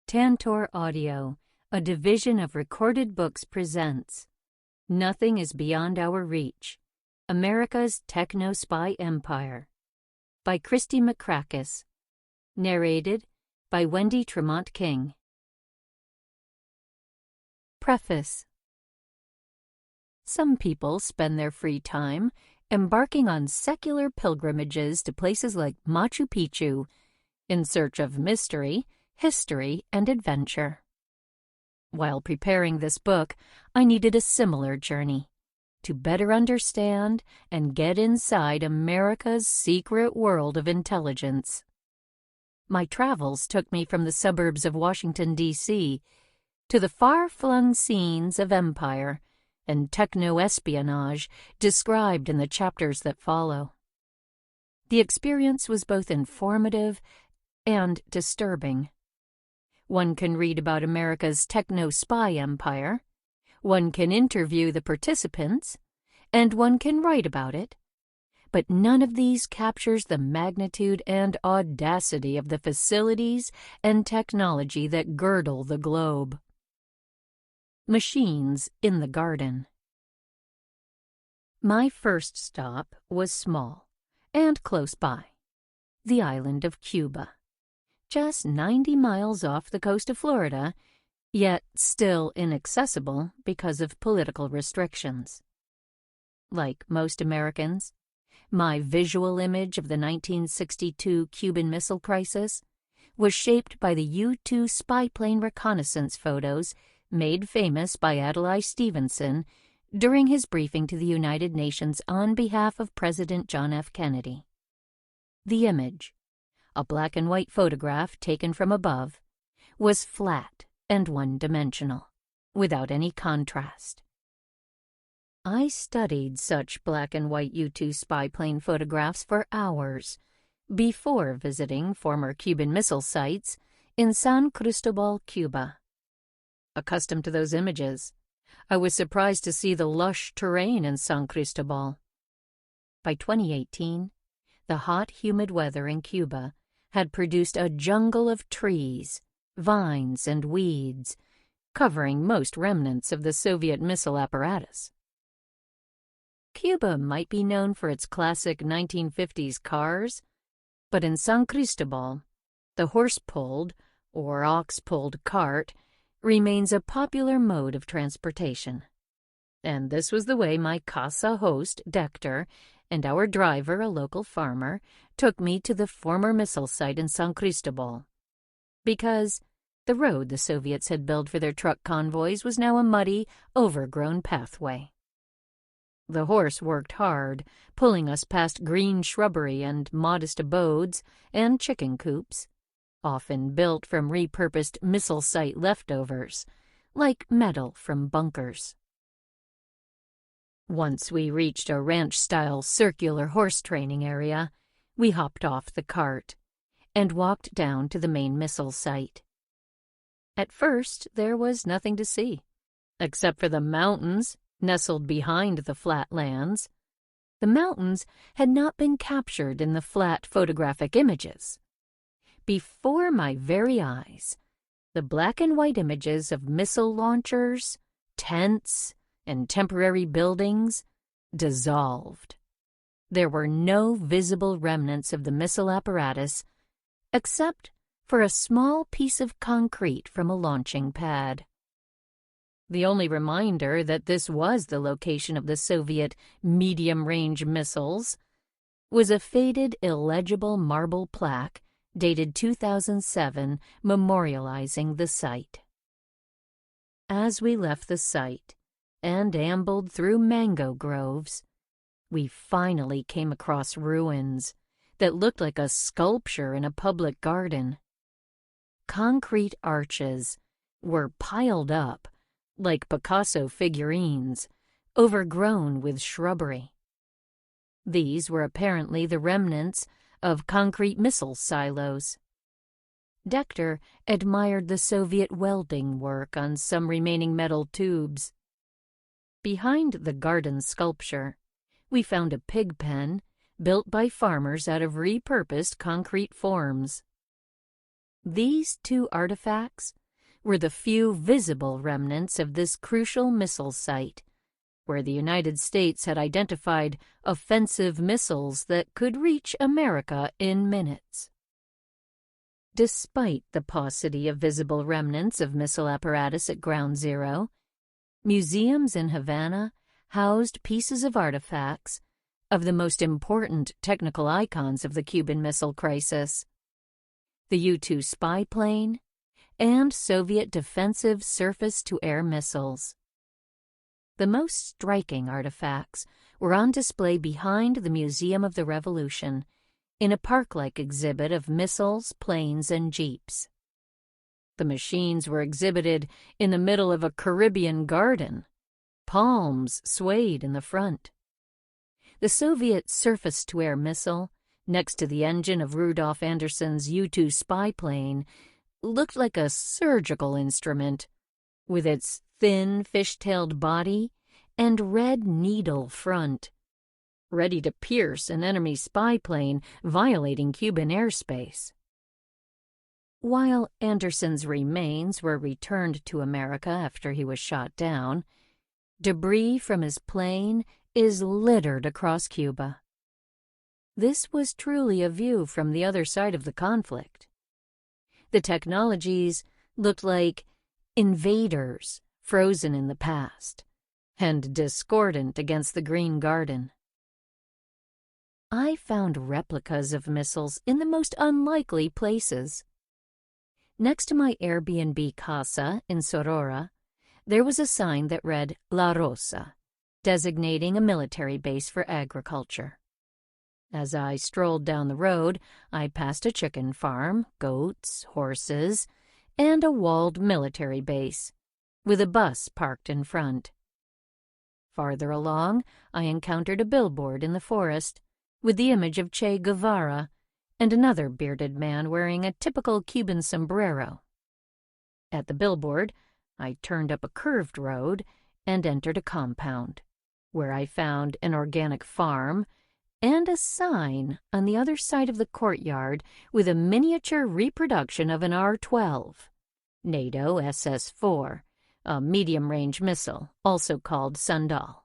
Tantor Audio, a division of Recorded Books, presents Nothing is Beyond Our Reach, America's Techno-Spy Empire by Kristie Macrakis, narrated by Wendy Tremont King. Preface. Some people spend their free time embarking on secular pilgrimages to places like Machu Picchu in search of mystery, history, and adventure. While preparing this book, I needed a similar journey to better understand and get inside America's secret world of intelligence. My travels took me from the suburbs of Washington, D.C., to the far-flung scenes of empire and techno-espionage described in the chapters that follow. The experience was both informative and disturbing. One can read about America's techno-spy empire, one can interview the participants, and one can write about it, but none of these captures the magnitude and audacity of the facilities and technology that girdle the globe. Machines in the Garden. My first stop was small and close by, the island of Cuba. Just 90 miles off the coast of Florida, yet still inaccessible because of political restrictions. Like most Americans, my visual image of the 1962 Cuban Missile Crisis was shaped by the U-2 spy plane reconnaissance photos made famous by Adlai Stevenson during his briefing to the United Nations on behalf of President John F. Kennedy. The image, a black-and-white photograph taken from above, was flat and one-dimensional, without any contrast. I studied such black-and-white U-2 spy plane photographs for hours before visiting former Cuban missile sites in San Cristobal, Cuba. Accustomed to those images, I was surprised to see the lush terrain in San Cristobal. By 2018, the hot, humid weather in Cuba had produced a jungle of trees, vines, and weeds, covering most remnants of the Soviet missile apparatus. Cuba might be known for its classic 1950s cars, but in San Cristobal, the horse-pulled or ox-pulled cart remains a popular mode of transportation. And this was the way my casa host, Dector, and our driver, a local farmer, took me to the former missile site in San Cristobal. Because the road the Soviets had built for their truck convoys was now a muddy, overgrown pathway. The horse worked hard, pulling us past green shrubbery and modest abodes and chicken coops, often built from repurposed missile site leftovers, like metal from bunkers. Once we reached a ranch-style circular horse training area, we hopped off the cart and walked down to the main missile site. At first, there was nothing to see, except for the mountains nestled behind the flat lands. The mountains had not been captured in the flat photographic images. Before my very eyes, the black-and-white images of missile launchers, tents, and temporary buildings dissolved. There were no visible remnants of the missile apparatus except for a small piece of concrete from a launching pad. The only reminder that this was the location of the Soviet medium-range missiles was a faded, illegible marble plaque dated 2007 memorializing the site. As we left the site and ambled through mango groves, we finally came across ruins that looked like a sculpture in a public garden. Concrete arches were piled up like Picasso figurines, overgrown with shrubbery. These were apparently the remnants of concrete missile silos. Dector admired the Soviet welding work on some remaining metal tubes. Behind the garden sculpture, we found a pig pen built by farmers out of repurposed concrete forms. These two artifacts were the few visible remnants of this crucial missile site, where the United States had identified offensive missiles that could reach America in minutes. Despite the paucity of visible remnants of missile apparatus at Ground Zero, museums in Havana housed pieces of artifacts of the most important technical icons of the Cuban Missile Crisis: the U-2 spy plane and Soviet defensive surface-to-air missiles. The most striking artifacts were on display behind the Museum of the Revolution in a park-like exhibit of missiles, planes, and jeeps. The machines were exhibited in the middle of a Caribbean garden. Palms swayed in the front. The Soviet surface-to-air missile, next to the engine of Rudolf Anderson's U-2 spy plane, looked like a surgical instrument, with its thin, fish-tailed body and red needle front, ready to pierce an enemy spy plane violating Cuban airspace. While Anderson's remains were returned to America after he was shot down, debris from his plane is littered across Cuba. This was truly a view from the other side of the conflict. The technologies looked like invaders frozen in the past and discordant against the Green Garden. I found replicas of missiles in the most unlikely places. Next to my Airbnb casa in Sorora, there was a sign that read La Rosa, designating a military base for agriculture. As I strolled down the road, I passed a chicken farm, goats, horses, and a walled military base, with a bus parked in front. Farther along, I encountered a billboard in the forest with the image of Che Guevara and another bearded man wearing a typical Cuban sombrero. At the billboard, I turned up a curved road and entered a compound, where I found an organic farm and a sign on the other side of the courtyard with a miniature reproduction of an R-12, NATO SS-4, a medium-range missile, also called Sundal.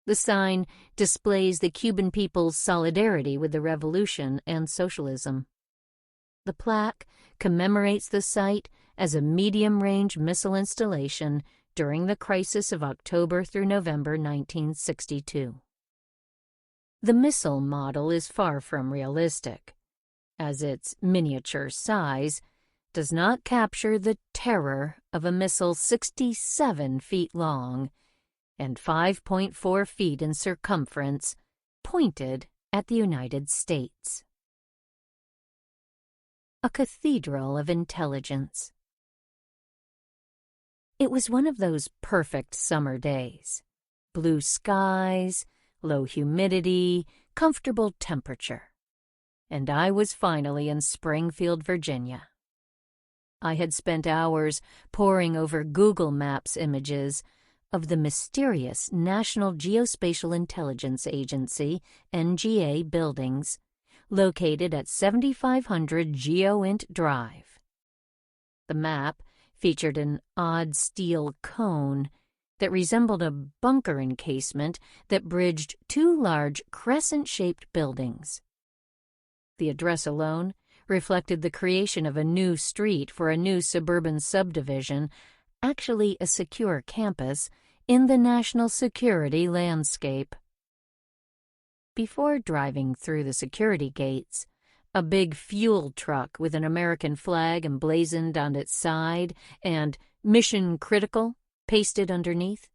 The sign displays the Cuban people's solidarity with the revolution and socialism. The plaque commemorates the site as a medium-range missile installation during the crisis of October through November 1962. The missile model is far from realistic, as its miniature size does not capture the terror of a missile 67 feet long and 5.4 feet in circumference, pointed at the United States. A cathedral of intelligence. It was one of those perfect summer days. Blue skies, low humidity, comfortable temperature. And I was finally in Springfield, Virginia. I had spent hours poring over Google Maps images of the mysterious National Geospatial Intelligence Agency, NGA, buildings located at 7500 GeoInt Drive. The map featured an odd steel cone that resembled a bunker encasement that bridged two large crescent-shaped buildings. The address alone reflected the creation of a new street for a new suburban subdivision, actually a secure campus, in the national security landscape. Before driving through the security gates, a big fuel truck with an American flag emblazoned on its side and "Mission Critical" pasted underneath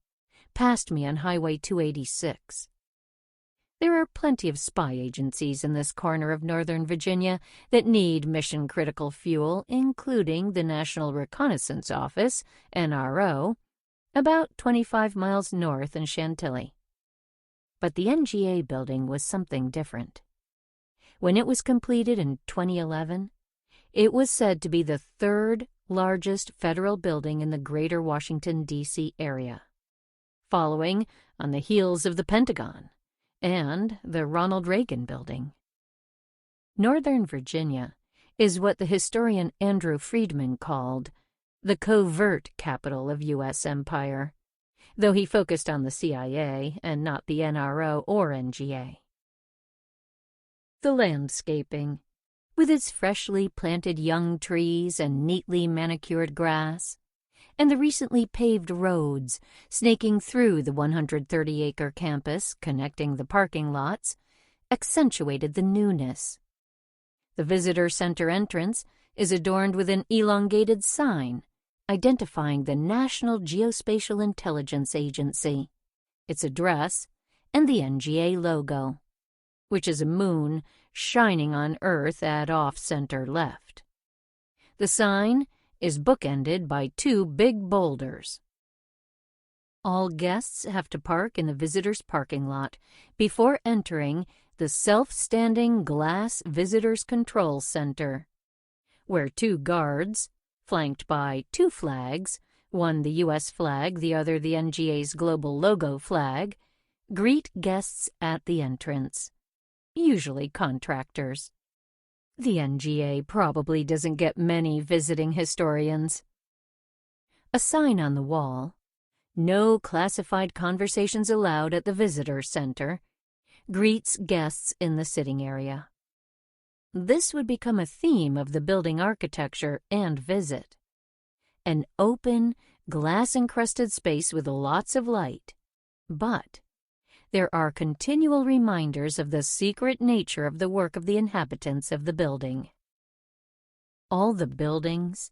passed me on Highway 286. There are plenty of spy agencies in this corner of Northern Virginia that need mission-critical fuel, including the National Reconnaissance Office, NRO, about 25 miles north in Chantilly. But the NGA building was something different. When it was completed in 2011, it was said to be the third largest federal building in the greater Washington, D.C. area, following on the heels of the Pentagon and the Ronald Reagan Building. Northern Virginia is what the historian Andrew Friedman called the covert capital of U.S. empire, though he focused on the CIA and not the NRO or NGA. The landscaping, with its freshly planted young trees and neatly manicured grass, and the recently paved roads snaking through the 130-acre campus connecting the parking lots, accentuated the newness. The visitor center entrance is adorned with an elongated sign identifying the National Geospatial Intelligence Agency, its address, and the NGA logo, which is a moon shining on Earth at off-center left. The sign is bookended by two big boulders. All guests have to park in the visitors' parking lot before entering the self-standing glass Visitors Control Center, where two guards, flanked by two flags, one the U.S. flag, the other the NGA's global logo flag, greet guests at the entrance, usually contractors. The NGA probably doesn't get many visiting historians. A sign on the wall, "No classified conversations allowed at the visitor center," greets guests in the sitting area. This would become a theme of the building architecture and visit. An open, glass-encrusted space with lots of light, but there are continual reminders of the secret nature of the work of the inhabitants of the building. All the buildings,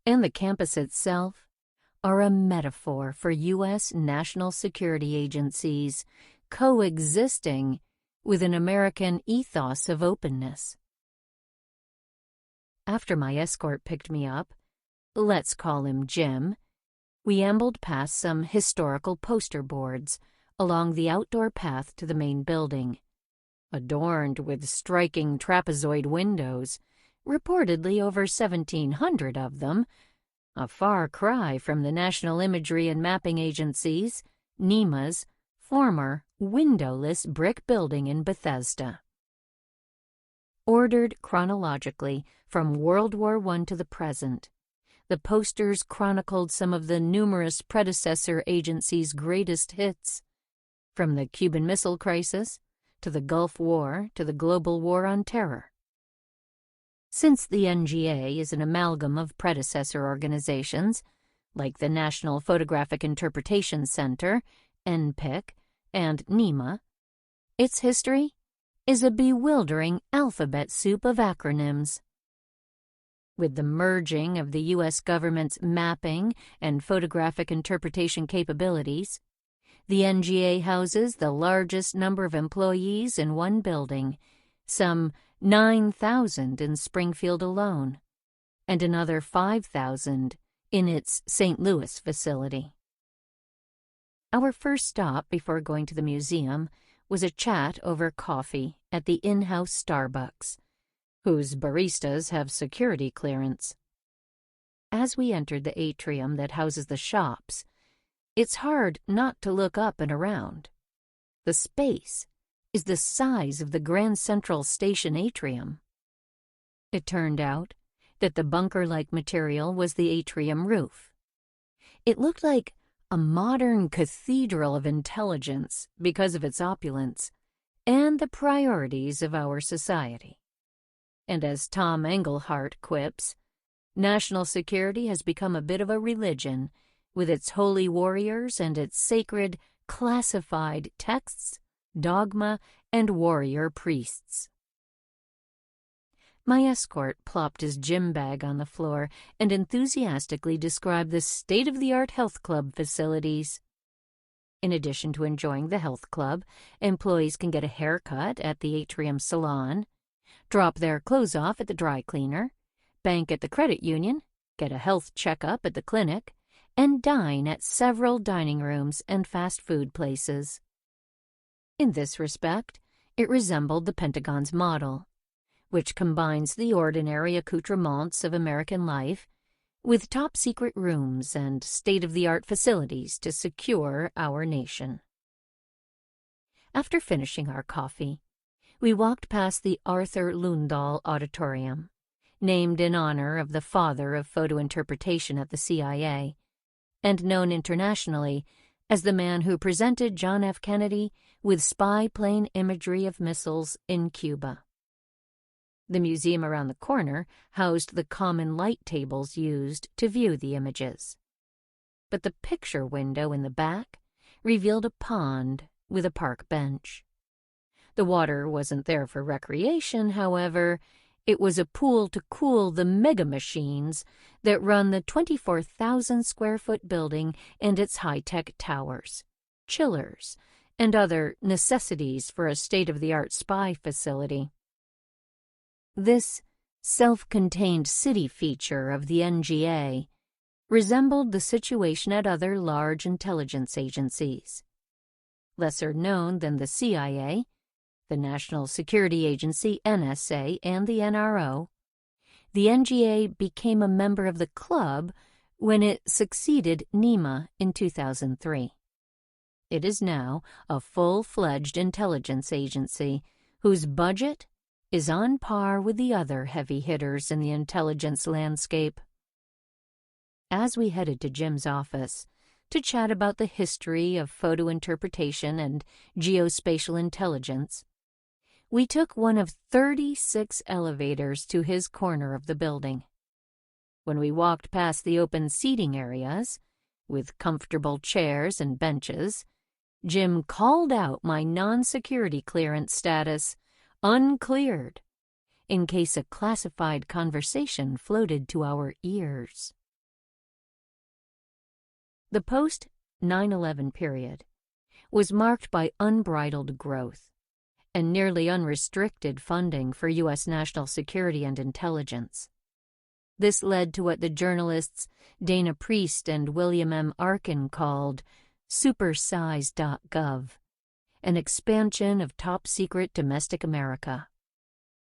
and the campus itself, are a metaphor for U.S. national security agencies coexisting with an American ethos of openness. After my escort picked me up, let's call him Jim, we ambled past some historical poster boards along the outdoor path to the main building, adorned with striking trapezoid windows, reportedly over 1,700 of them, a far cry from the National Imagery and Mapping Agency's, NEMA's, former windowless brick building in Bethesda. Ordered chronologically from World War I to the present, the posters chronicled some of the numerous predecessor agencies' greatest hits, from the Cuban Missile Crisis to the Gulf War to the Global War on Terror. Since the NGA is an amalgam of predecessor organizations, like the National Photographic Interpretation Center, NPIC, and NEMA, its history is a bewildering alphabet soup of acronyms. With the merging of the U.S. government's mapping and photographic interpretation capabilities, the NGA houses the largest number of employees in one building, some 9,000 in Springfield alone, and another 5,000 in its St. Louis facility. Our first stop before going to the museum was a chat over coffee at the in-house Starbucks, whose baristas have security clearance. As we entered the atrium that houses the shops, it's hard not to look up and around. The space is the size of the Grand Central Station atrium. It turned out that the bunker-like material was the atrium roof. It looked like a modern cathedral of intelligence because of its opulence and the priorities of our society. And as Tom Engelhart quips, national security has become a bit of a religion, with its holy warriors and its sacred, classified texts, dogma, and warrior priests. My escort plopped his gym bag on the floor and enthusiastically described the state-of-the-art health club facilities. In addition to enjoying the health club, employees can get a haircut at the atrium salon, drop their clothes off at the dry cleaner, bank at the credit union, get a health checkup at the clinic, and dine at several dining rooms and fast food places. In this respect, it resembled the Pentagon's model, which combines the ordinary accoutrements of American life with top-secret rooms and state-of-the-art facilities to secure our nation. After finishing our coffee, we walked past the Arthur Lundahl Auditorium, named in honor of the father of photo interpretation at the CIA, and known internationally as the man who presented John F. Kennedy with spy plane imagery of missiles in Cuba. The museum around the corner housed the common light tables used to view the images. But the picture window in the back revealed a pond with a park bench. The water wasn't there for recreation, however. It was a pool to cool the mega machines that run the 24,000-square-foot building and its high-tech towers, chillers, and other necessities for a state-of-the-art spy facility. This self-contained city feature of the NGA resembled the situation at other large intelligence agencies. Lesser known than the CIA, the National Security Agency, NSA, and the NRO, the NGA became a member of the club when it succeeded NEMA in 2003. It is now a full-fledged intelligence agency whose budget is on par with the other heavy hitters in the intelligence landscape. As we headed to Jim's office to chat about the history of photo interpretation and geospatial intelligence, we took one of 36 elevators to his corner of the building. When we walked past the open seating areas, with comfortable chairs and benches, Jim called out my non-security clearance status, uncleared, in case a classified conversation floated to our ears. The post-9/11 period was marked by unbridled growth and nearly unrestricted funding for U.S. national security and intelligence. This led to what the journalists Dana Priest and William M. Arkin called supersize.gov, an expansion of top-secret domestic America.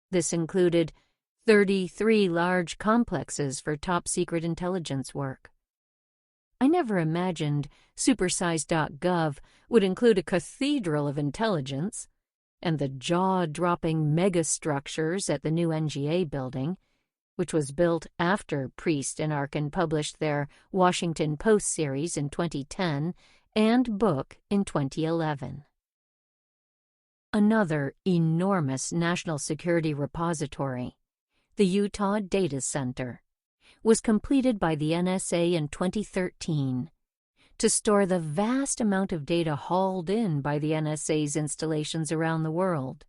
This included 33 large complexes for top-secret intelligence work. I never imagined supersize.gov would include a cathedral of intelligence, and the jaw-dropping megastructures at the new NGA building, which was built after Priest and Arkin published their Washington Post series in 2010 and book in 2011. Another enormous national security repository, the Utah Data Center, was completed by the NSA in 2013 to store the vast amount of data hauled in by the NSA's installations around the world.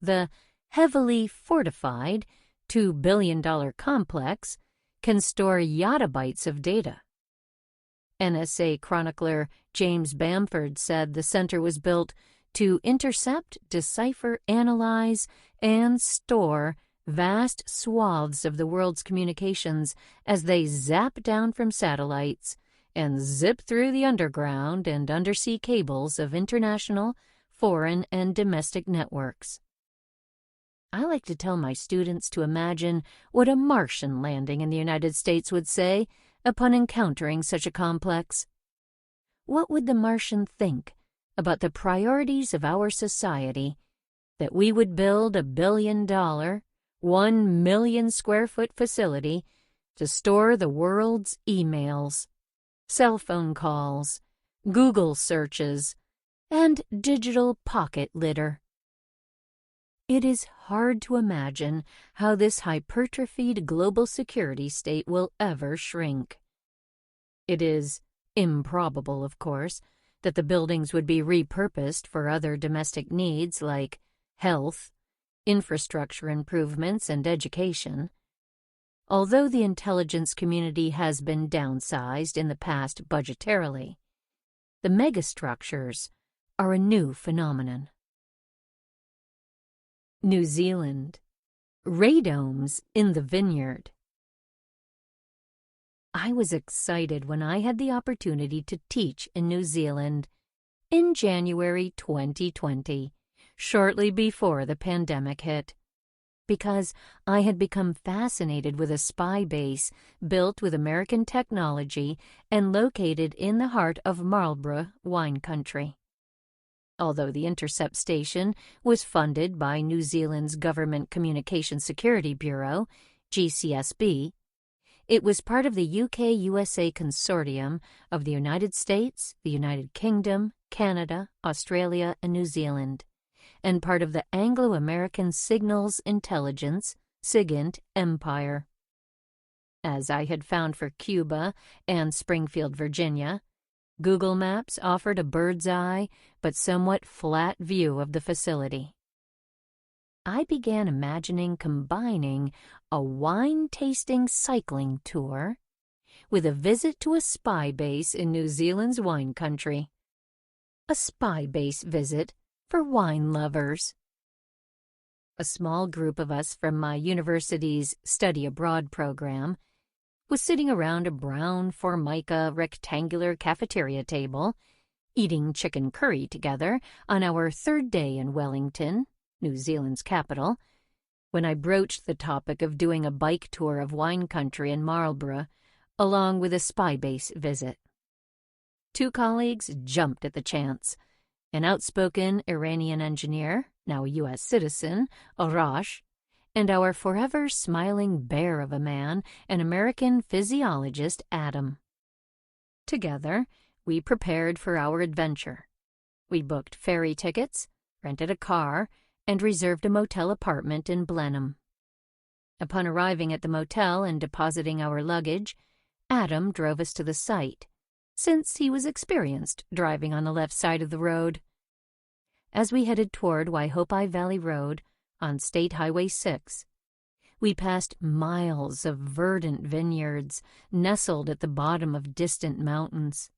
The heavily fortified $2 billion complex can store yottabytes of data. NSA chronicler James Bamford said the center was built to intercept, decipher, analyze, and store vast swaths of the world's communications as they zap down from satellites and zip through the underground and undersea cables of international, foreign, and domestic networks. I like to tell my students to imagine what a Martian landing in the United States would say upon encountering such a complex. What would the Martian think about the priorities of our society that we would build a $1 billion, 1 million square foot facility to store the world's emails, cell phone calls, Google searches, and digital pocket litter? It is hard to imagine how this hypertrophied global security state will ever shrink. It is improbable, of course, that the buildings would be repurposed for other domestic needs like health, infrastructure improvements, and education. Although the intelligence community has been downsized in the past budgetarily, the megastructures are a new phenomenon. New Zealand. Radomes in the vineyard. I was excited when I had the opportunity to teach in New Zealand in January 2020, shortly before the pandemic hit, because I had become fascinated with a spy base built with American technology and located in the heart of Marlborough wine country. Although the intercept station was funded by New Zealand's Government Communications Security Bureau, GCSB, it was part of the UK-USA consortium of the United States, the United Kingdom, Canada, Australia, and New Zealand, and part of the Anglo-American Signals Intelligence, SIGINT, Empire. As I had found for Cuba and Springfield, Virginia, Google Maps offered a bird's-eye but somewhat flat view of the facility. I began imagining combining a wine-tasting cycling tour with a visit to a spy base in New Zealand's wine country. A spy base visit for wine lovers. A small group of us from my university's study abroad program was sitting around a brown formica rectangular cafeteria table, eating chicken curry together on our third day in Wellington, New Zealand's capital, when I broached the topic of doing a bike tour of wine country in Marlborough, along with a spy base visit. Two colleagues jumped at the chance. An outspoken Iranian engineer, now a U.S. citizen, Arash, and our forever smiling bear of a man, an American physiologist, Adam. Together, we prepared for our adventure. We booked ferry tickets, rented a car, and reserved a motel apartment in Blenheim. Upon arriving at the motel and depositing our luggage, Adam drove us to the site, since he was experienced driving on the left side of the road. As we headed toward Waihopai Valley Road on State Highway 6, we passed miles of verdant vineyards nestled at the bottom of distant mountains.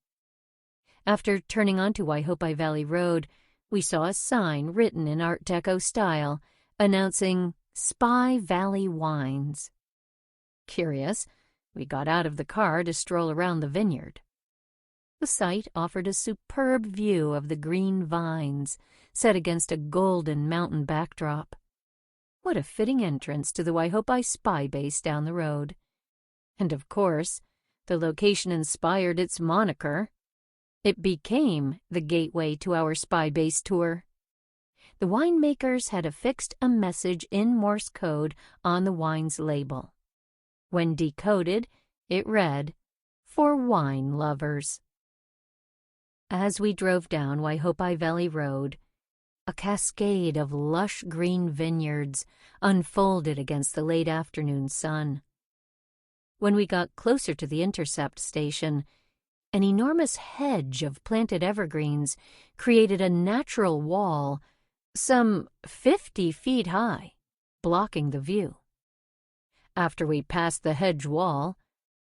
After turning onto Waihopai Valley Road, we saw a sign written in Art Deco style announcing Spy Valley Wines. Curious, we got out of the car to stroll around the vineyard. The site offered a superb view of the green vines set against a golden mountain backdrop. What a fitting entrance to the Waihopai spy base down the road. And of course, the location inspired its moniker. It became the gateway to our spy base tour. The winemakers had affixed a message in Morse code on the wine's label. When decoded, it read, "For wine lovers." As we drove down Waihopai Valley Road, a cascade of lush green vineyards unfolded against the late afternoon sun. When we got closer to the intercept station, an enormous hedge of planted evergreens created a natural wall, some 50 feet high, blocking the view. After we passed the hedge wall,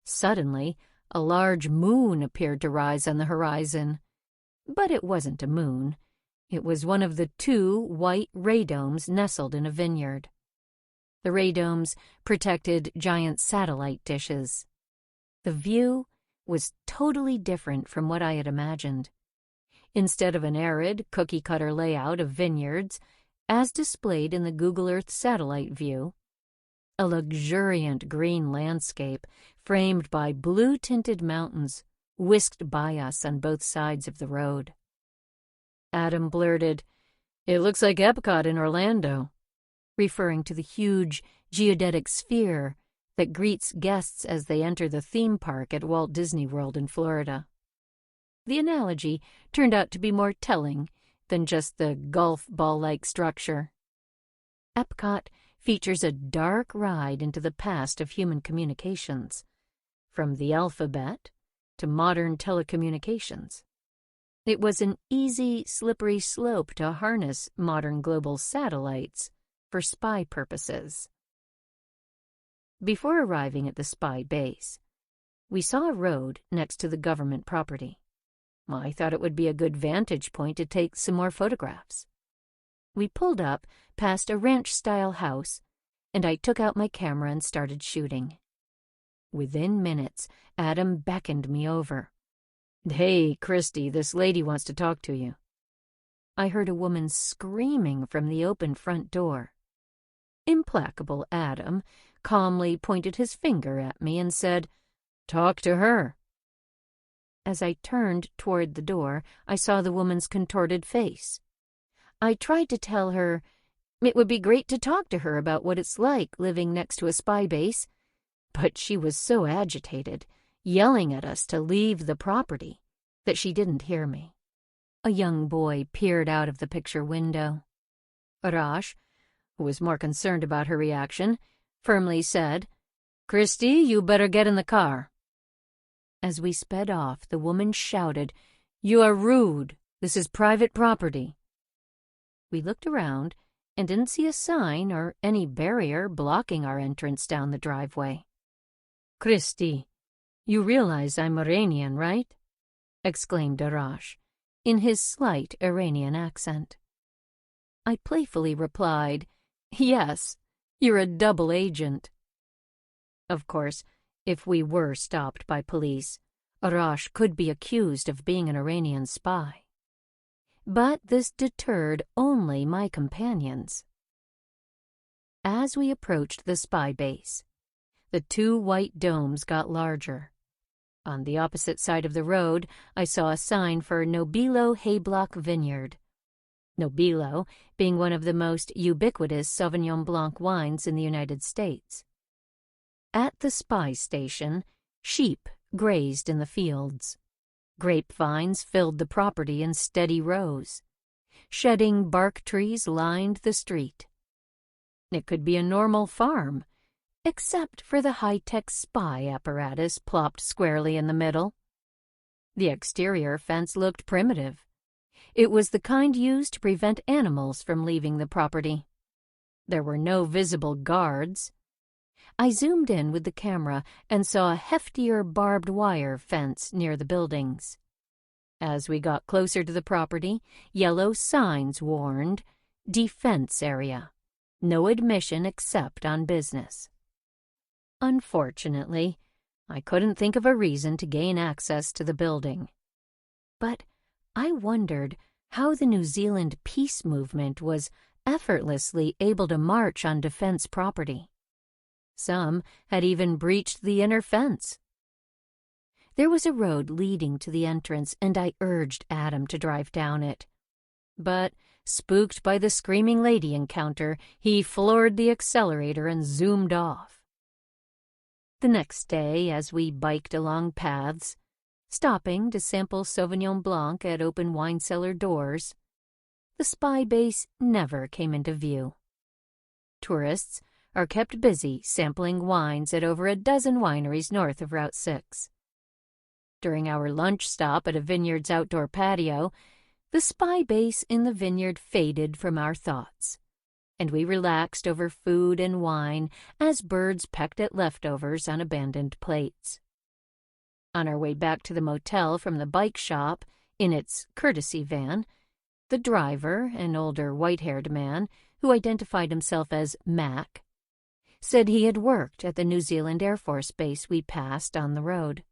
suddenly a large moon appeared to rise on the horizon. But it wasn't a moon. It was one of the two white radomes nestled in a vineyard. The radomes protected giant satellite dishes. The view was totally different from what I had imagined. Instead of an arid, cookie-cutter layout of vineyards, as displayed in the Google Earth satellite view, a luxuriant green landscape framed by blue-tinted mountains whisked by us on both sides of the road. Adam blurted, "It looks like Epcot in Orlando," referring to the huge geodetic sphere that greets guests as they enter the theme park at Walt Disney World in Florida. The analogy turned out to be more telling than just the golf ball-like structure. Epcot features a dark ride into the past of human communications, from the alphabet to modern telecommunications. It was an easy, slippery slope to harness modern global satellites for spy purposes. Before arriving at the spy base, we saw a road next to the government property. I thought it would be a good vantage point to take some more photographs. We pulled up past a ranch-style house, and I took out my camera and started shooting. Within minutes, Adam beckoned me over. "Hey, Kristie, this lady wants to talk to you." I heard a woman screaming from the open front door. Implacable Adam calmly pointed his finger at me and said, "Talk to her." As I turned toward the door, I saw the woman's contorted face. I tried to tell her, It would be great to talk to her about what it's like living next to a spy base, but she was so agitated, yelling at us to leave the property, that she didn't hear me. A young boy peered out of the picture window. Arash, who was more concerned about her reaction, firmly said, "Kristie, you better get in the car." As we sped off, the woman shouted, "You are rude. This is private property." We looked around and didn't see a sign or any barrier blocking our entrance down the driveway. "Kristie, you realize I'm Iranian, right?" exclaimed Arash, in his slight Iranian accent. I playfully replied, "Yes, you're a double agent." Of course, if we were stopped by police, Arash could be accused of being an Iranian spy. But this deterred only my companions. As we approached the spy base, the two white domes got larger. On the opposite side of the road, I saw a sign for Nobilo Hayblock Vineyard. Nobilo being one of the most ubiquitous Sauvignon Blanc wines in the United States. At the spy station, sheep grazed in the fields. Grapevines filled the property in steady rows. Shedding bark trees lined the street. It could be a normal farm, except for the high-tech spy apparatus plopped squarely in the middle. The exterior fence looked primitive. It was the kind used to prevent animals from leaving the property. There were no visible guards. I zoomed in with the camera and saw a heftier barbed wire fence near the buildings. As we got closer to the property, yellow signs warned, "Defense area. No admission except on business." Unfortunately, I couldn't think of a reason to gain access to the building. But I wondered how the New Zealand peace movement was effortlessly able to march on defense property. Some had even breached the inner fence. There was a road leading to the entrance, and I urged Adam to drive down it. But, spooked by the screaming lady encounter, he floored the accelerator and zoomed off. The next day, as we biked along paths, stopping to sample Sauvignon Blanc at open wine cellar doors, the spy base never came into view. Tourists are kept busy sampling wines at over a dozen wineries north of Route 6. During our lunch stop at a vineyard's outdoor patio, the spy base in the vineyard faded from our thoughts, and we relaxed over food and wine as birds pecked at leftovers on abandoned plates. On our way back to the motel from the bike shop, in its courtesy van, the driver, an older white-haired man who identified himself as Mac, said he had worked at the New Zealand Air Force base we passed on the road.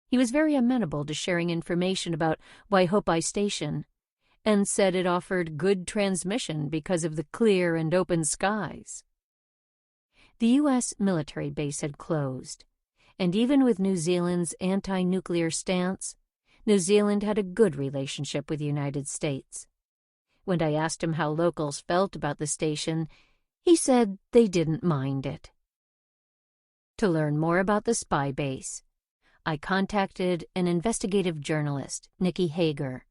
He was very amenable to sharing information about Waihopai Station, and said it offered good transmission because of the clear and open skies. The U.S. military base had closed, and even with New Zealand's anti-nuclear stance, New Zealand had a good relationship with the United States. When I asked him how locals felt about the station, he said they didn't mind it. To learn more about the spy base, I contacted an investigative journalist, Nikki Hager,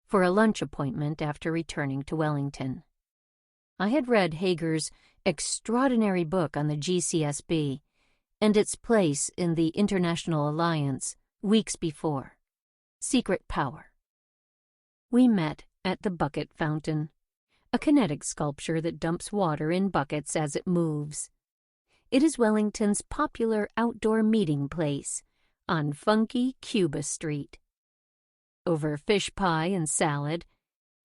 for a lunch appointment after returning to Wellington. I had read Hager's extraordinary book on the GCSB and its place in the International Alliance weeks before, Secret Power. We met at the Bucket Fountain, a kinetic sculpture that dumps water in buckets as it moves. It is Wellington's popular outdoor meeting place on funky Cuba Street. Over fish pie and salad,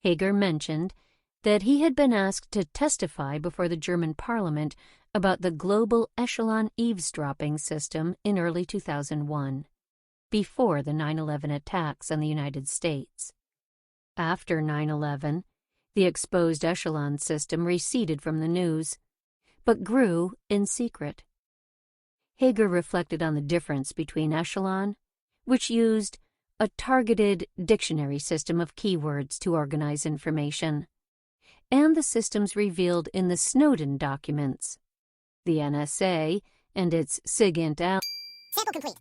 Hager mentioned that he had been asked to testify before the German Parliament about the global echelon eavesdropping system in early 2001, before the 9/11 attacks on the United States. After 9/11, the exposed echelon system receded from the news, but grew in secret. Hager reflected on the difference between echelon, which used a targeted dictionary system of keywords to organize information, and the systems revealed in the Snowden documents. The NSA and its SIGINT Sample complete.